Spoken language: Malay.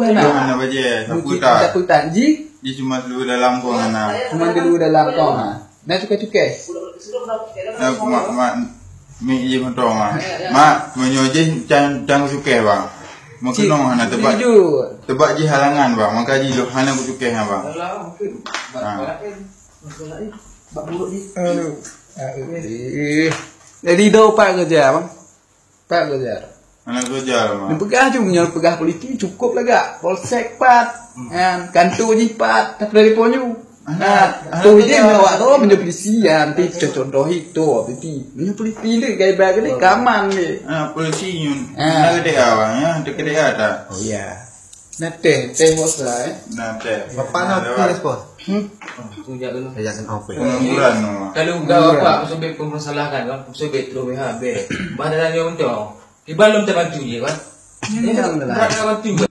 kan Mana baje, tak putar ji dia cuma dulu dalam kau mana. cuma dulu dalam kau nah cukai Mak mi je motor mak menyoje cang suke bang. Mungkin nong hana tebak je halangan bang. Maka ji lo hana ku suke bang. Bak buruk ni. Jadi do pak kerja bang. Pak kerja. Mana kerja bang. Pegah je punya pegah polisi cukup lah gak. Polsek pat. Kantor je pat. Tak dari ponyu. Tu je awak tu punya polisi nanti contoh itu polisi. Punya polisi ni gaya bag ni kaman ni. Polisi nyun. Nak kedai bang ya, kedai ada. Oh iya. Nate, bos lah Nate. Bapak nak pilih bos. Sejak dulu. Saya jangan apa. Pengangguran no. Kalau engkau apa sampai permasalahan kan, sampai terus BHB. Mana dia untuk? Ibalum terbantu je kan. Ini yang Berapa bantu?